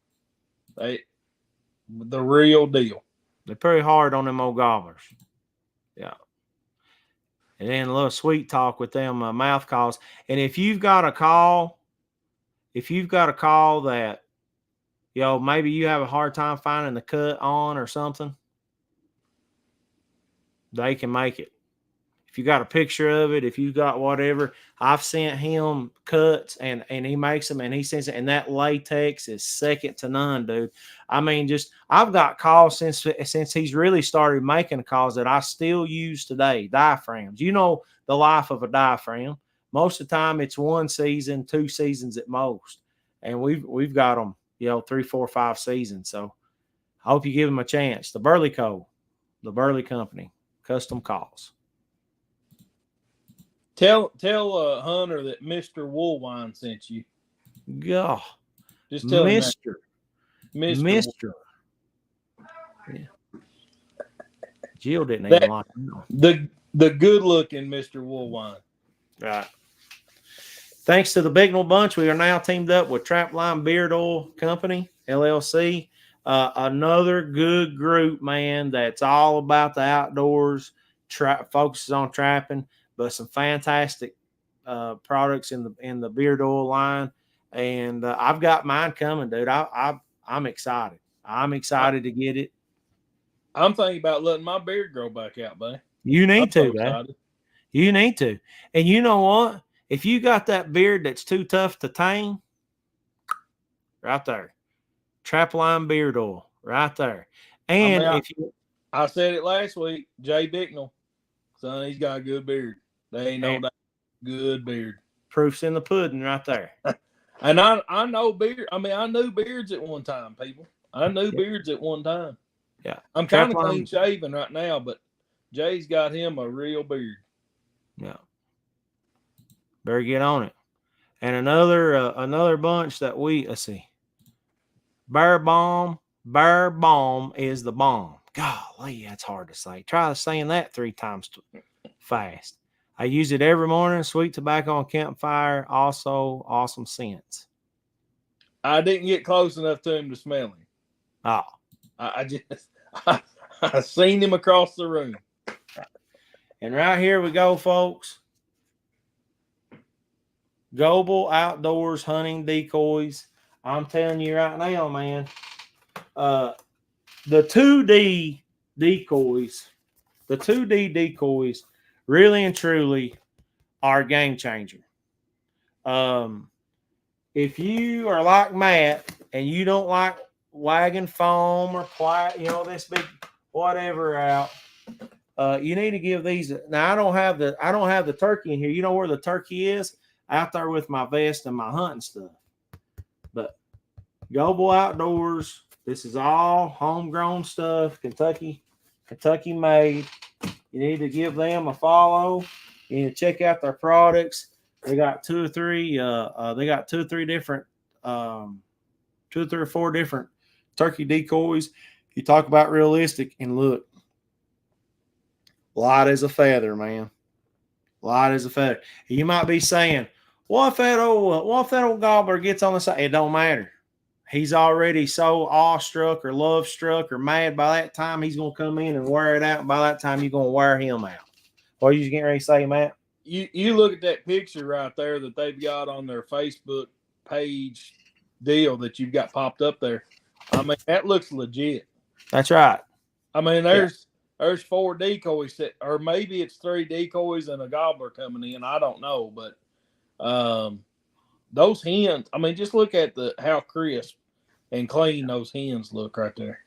The real deal. They're pretty hard on them old gobblers. Yeah. And then a little sweet talk with them mouth calls. And if you've got a call that, maybe you have a hard time finding the cut on or something, they can make it. If you got a picture of it, if you got whatever, I've sent him cuts and he makes them and he sends it. And that latex is second to none, dude. I mean, I've got calls since he's really started making calls that I still use today. Diaphragms. The life of a diaphragm. Most of the time it's 1 season, 2 seasons at most. And we've got them, 3, 4, 5 seasons. So I hope you give them a chance. The Burley Co., the Burley Company, custom calls. Tell Hunter that Mr. Woolwine sent you. God. Just tell him Mr. Yeah. Jill didn't even like him. The good looking Mr. Woolwine. Right. Thanks to the Bignell Bunch, we are now teamed up with Trapline Beard Oil Company, LLC. Another good group, man, that's all about the outdoors, focuses on trapping, but some fantastic products in the beard oil line. And I've got mine coming, dude. I'm excited. I'm excited to get it. I'm thinking about letting my beard grow back out, man. You need to, man. You need to. And you know what? If you got that beard that's too tough to tame, right there, Trapline Beard Oil, right there. And I said it last week, Jay Bicknell, son, he's got a good beard. They ain't no doubt, good beard. Proof's in the pudding, right there. And I know beard. I mean, I knew beards at one time, people. I knew beards at one time. Yeah, I'm kind of clean shaven right now, but Jay's got him a real beard. Yeah. Better get on it. And another bunch that let's see. Bear Balm is the bomb. Golly, that's hard to say. Try saying that 3 times fast. I use it every morning. Sweet tobacco on campfire. Also, awesome scents. I didn't get close enough to him to smell him. Oh. I seen him across the room. And right here we go, folks. Global Outdoors Hunting Decoys. I'm telling you right now, man. The 2D decoys, really and truly are a game changer. If you are like Matt and you don't like wagon foam or this big whatever out, you need to give these. Now I don't have the turkey in here. You know where the turkey is? Out there with my vest and my hunting stuff. But Global Outdoors, this is all homegrown stuff, Kentucky made. You need to give them a follow and check out their products. They got two or three different, 2 or 3 or 4 different turkey decoys. You talk about realistic, and look, light as a feather, man. Light as a feather. You might be saying, what if that old gobbler gets on the side? It don't matter. He's already so awestruck or love struck or mad by that time. He's gonna come in and wear it out. And by that time, you're gonna wear him out. What are you getting ready to say, Matt? You look at that picture right there that they've got on their Facebook page deal that you've got popped up there. I mean, that looks legit. That's right. I mean, there's 4 decoys or maybe it's 3 decoys and a gobbler coming in. I don't know, but those hens. I mean, just look at how crisp and clean those hens look right there.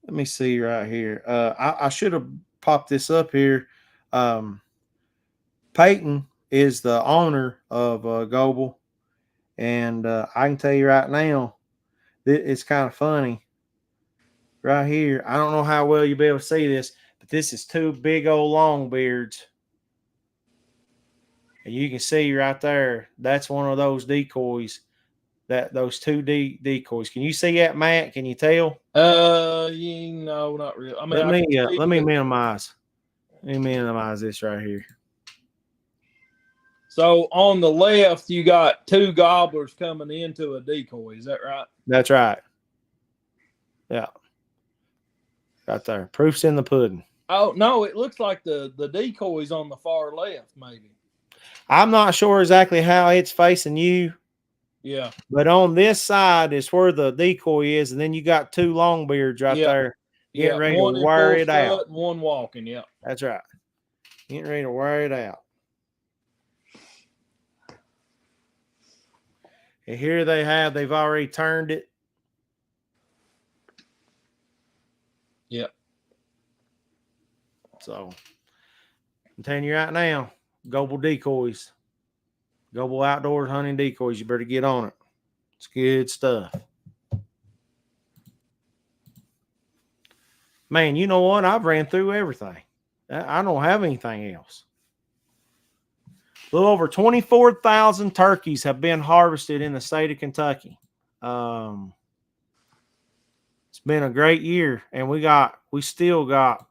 Let me see right here. I should have popped this up here. Peyton is the owner of Goble, and I can tell you right now, it's kind of funny. Right here, I don't know how well you'll be able to see this, but this is 2 big old long beards. And you can see right there, that's one of those decoys, those 2 decoys. Can you see that, Matt? Can you tell? No, not really. I mean, let me minimize. Let me minimize this right here. So on the left, you got 2 gobblers coming into a decoy. Is that right? That's right. Yeah. Right there. Proof's in the pudding. Oh, no, it looks like the decoy's on the far left, maybe. I'm not sure exactly how it's facing you. Yeah. But on this side is where the decoy is, and then you got 2 long beards right there getting ready to wear it out. And one walking, yeah. That's right. Getting ready to wear it out. And here they've already turned it. Yep. So I'm telling you right now, Goble decoys, Goble Outdoors hunting decoys, you better get on it. It's good stuff. Man, you know what? I've ran through everything. I don't have anything else. A little over 24,000 turkeys have been harvested in the state of Kentucky. It's been a great year, and we still got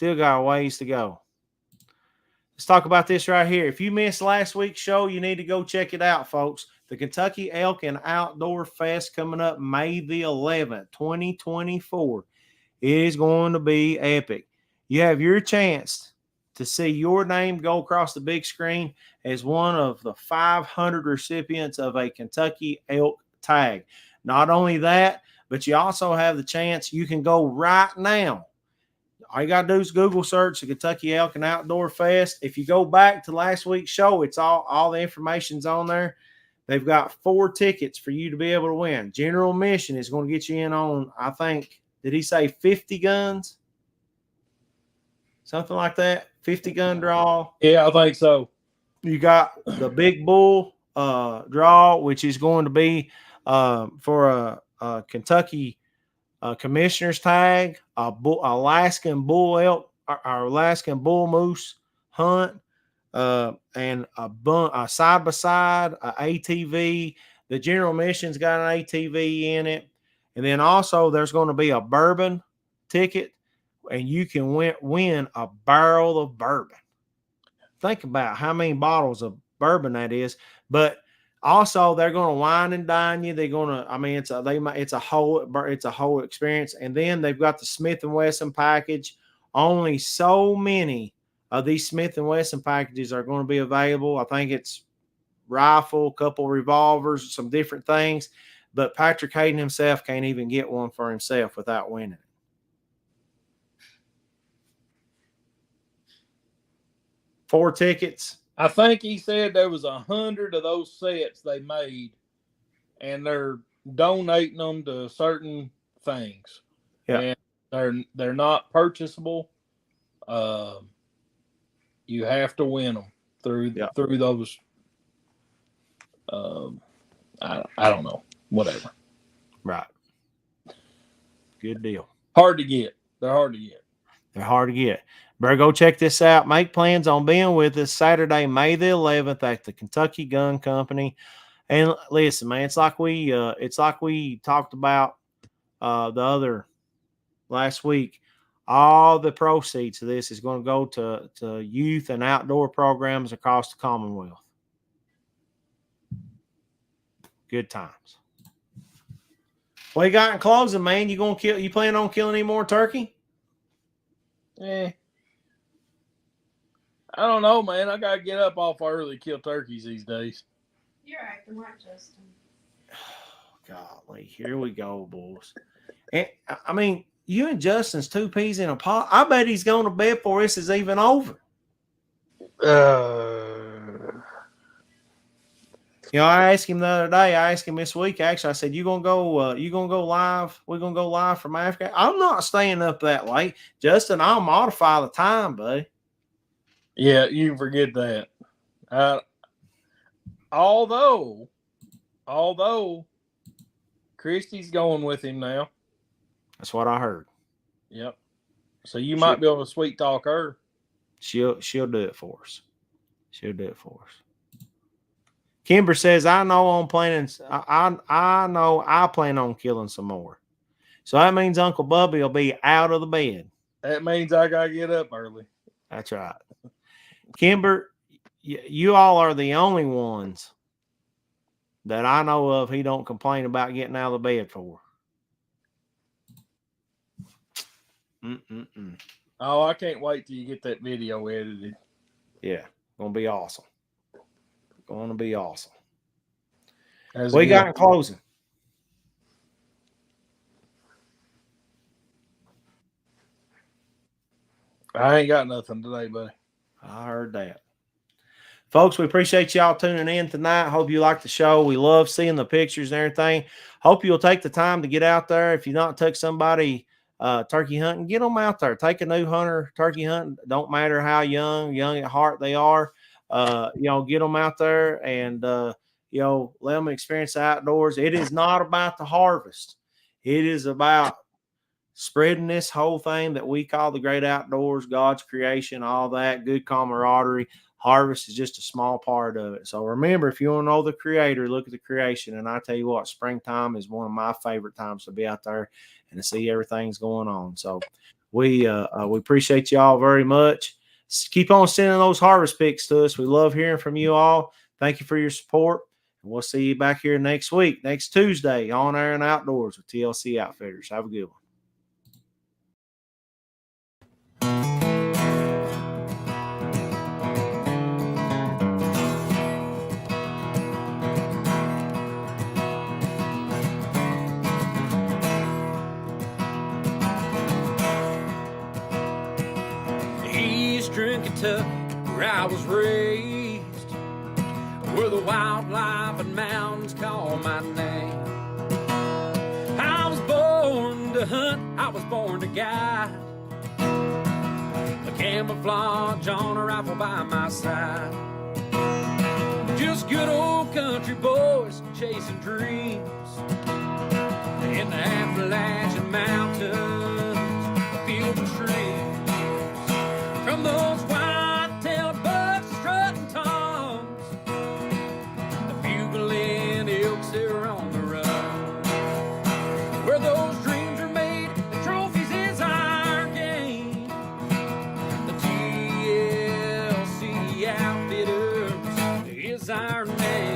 a ways to go. Let's talk about this right here. If you missed last week's show, you need to go check it out, folks. The Kentucky Elk and Outdoor Fest coming up May the 11th, 2024. It is going to be epic. You have your chance to see your name go across the big screen as one of the 500 recipients of a Kentucky Elk tag. Not only that, but you also have the chance you can go right now. All you got to do is Google search the Kentucky Elk and Outdoor Fest. If you go back to last week's show, it's all the information's on there. They've got 4 tickets for you to be able to win. General admission is going to get you in on, I think, did he say 50 guns? Something like that. 50 gun draw. Yeah, I think so. You got the big bull draw, which is going to be for a Kentucky commissioner's tag, Alaskan bull elk, our Alaskan bull moose hunt, and a side by side, ATV. The general admission's got an ATV in it, and then also there's going to be a bourbon ticket, and you can win a barrel of bourbon. Think about how many bottles of bourbon that is, but also they're going to wine and dine you. They're going to, I mean, it's a whole experience. And then they've got the Smith & Wesson package. Only so many of these Smith & Wesson packages are going to be available. I think it's rifle, couple revolvers, some different things. But Patrick Hayden himself can't even get one for himself without winning. 4 tickets. I think he said there was 100 of those sets they made, and they're donating them to certain things. Yeah, and they're not purchasable. You have to win them through those. I don't know, whatever. Right. Good deal. Hard to get. They're hard to get. They're hard to get. Better go check this out. Make plans on being with us Saturday, May the 11th at the Kentucky Gun Company. And listen, man, it's like we talked about the other last week. All the proceeds of this is going to go to youth and outdoor programs across the Commonwealth. Good times. What you got in closing, man? You plan on killing any more turkey? I don't know, man. I gotta get up off early to kill turkeys these days. You're acting like Justin. Golly, here we go, boys. And I mean, you and Justin's 2 peas in a pot. I bet he's going to bed before this is even over. You know, I asked him the other day. I asked him this week. Actually, I said, "You gonna go live? We're gonna go live from Africa." I'm not staying up that late, Justin. I'll modify the time, buddy. Yeah, you can forget that. Although Christy's going with him now. That's what I heard. Yep. So you might be able to sweet talk her. She'll do it for us. She'll do it for us. Kimber says, I know I plan on killing some more. So that means Uncle Bubby will be out of the bed. That means I gotta get up early. That's right. Kimber, you all are the only ones that I know of he don't complain about getting out of the bed for. Oh, I can't wait till you get that video edited. Yeah, gonna be awesome. Going to be awesome. What you got in closing? I ain't got nothing today, buddy. I heard that. Folks, we appreciate y'all tuning in tonight. Hope you like the show. We love seeing the pictures and everything. Hope you'll take the time to get out there. If you not took somebody turkey hunting, get them out there. Take a new hunter turkey hunting. Don't matter how young at heart they are. Get them out there and, let them experience the outdoors. It is not about the harvest. It is about spreading this whole thing that we call the great outdoors, God's creation, all that, good camaraderie. Harvest is just a small part of it. So remember, if you want to know the creator, look at the creation. And I tell you what, springtime is one of my favorite times to be out there and to see everything's going on. So we appreciate y'all very much. Keep on sending those harvest pics to us. We love hearing from you all. Thank you for your support. And we'll see you back here next week, next Tuesday, on air and outdoors with TLC Outfitters. Have a good one. Eastern Kentucky, where I was raised, where the wildlife and mountains call my name. I was born to hunt, I was born to guide, a camouflage on a rifle by my side. Just good old country boys chasing dreams in the Appalachian Mountains, feel the trees. From those white-tailed bucks strutting toms, the bugling elks that are on the run. Where those dreams are made, the trophies is our game. The TLC Outfitters is our name.